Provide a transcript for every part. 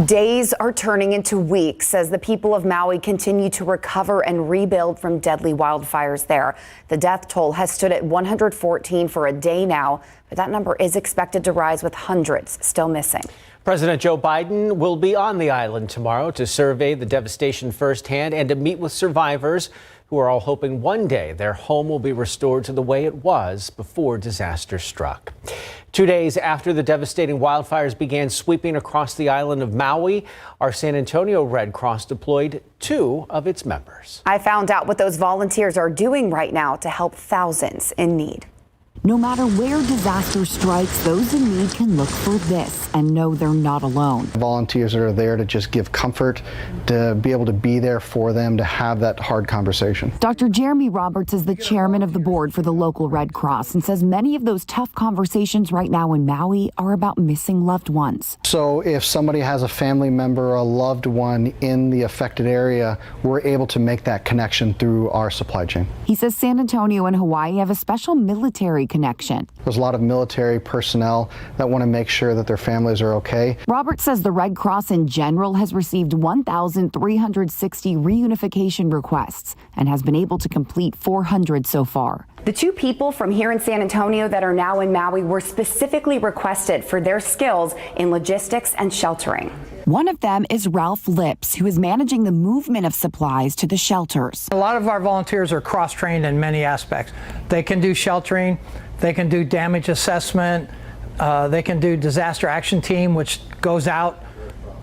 Days are turning into weeks as the people of Maui continue to recover and rebuild from deadly wildfires there. The death toll has stood at 114 for a day now, but that number is expected to rise with hundreds still missing. President Joe Biden will be on the island tomorrow to survey the devastation firsthand and to meet with survivors who are all hoping one day their home will be restored to the way it was before disaster struck. 2 days after the devastating wildfires began sweeping across the island of Maui, our San Antonio Red Cross deployed 2 of its members. I found out what those volunteers are doing right now to help thousands in need. No matter where disaster strikes, those in need can look for this and know they're not alone. Volunteers are there to just give comfort, to be able to be there for them, to have that hard conversation. Dr. Jeremy Roberts is the chairman of the board for the local Red Cross and says many of those tough conversations right now in Maui are about missing loved ones. So if somebody has a family member or a loved one in the affected area, we're able to make that connection through our supply chain. He says San Antonio and Hawaii have a special military connection. There's a lot of military personnel that want to make sure that their families are okay. Roberts says the Red Cross in general has received 1,360 reunification requests and has been able to complete 400 so far. The 2 people from here in San Antonio that are now in Maui were specifically requested for their skills in logistics and sheltering. One of them is Ralph Lips, who is managing the movement of supplies to the shelters. A lot of our volunteers are cross-trained in many aspects. They can do sheltering, they can do damage assessment, they can do disaster action team, which goes out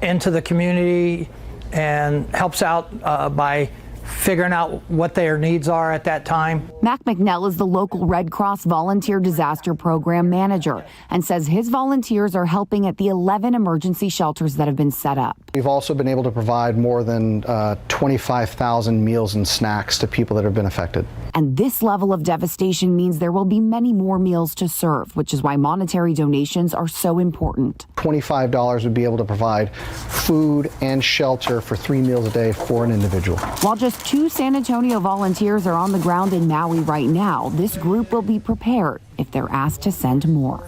into the community and helps out by figuring out what their needs are at that time. Mac McNell is the local Red Cross Volunteer Disaster Program Manager and says his volunteers are helping at the 11 emergency shelters that have been set up. We've also been able to provide more than 25,000 meals and snacks to people that have been affected. And this level of devastation means there will be many more meals to serve, which is why monetary donations are so important. $25 would be able to provide food and shelter for 3 meals a day for an individual. While just 2 San Antonio volunteers are on the ground in Maui right now, this group will be prepared if they're asked to send more.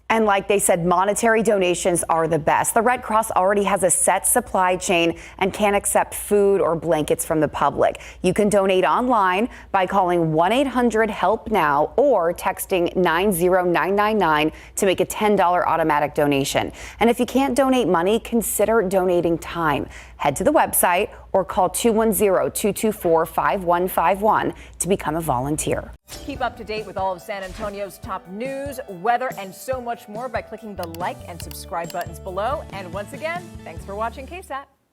And like they said, monetary donations are the best. The Red Cross already has a set supply chain and can't accept food or blankets from the public. You can donate online by calling 1-800-HELP-NOW or texting 90999 to make a $10 automatic donation. And if you can't donate money, consider donating time. Head to the website or call 210-224-5151 to become a volunteer. Keep up to date with all of San Antonio's top news, weather, and so much more by clicking the like and subscribe buttons below. And once again, thanks for watching KSAT.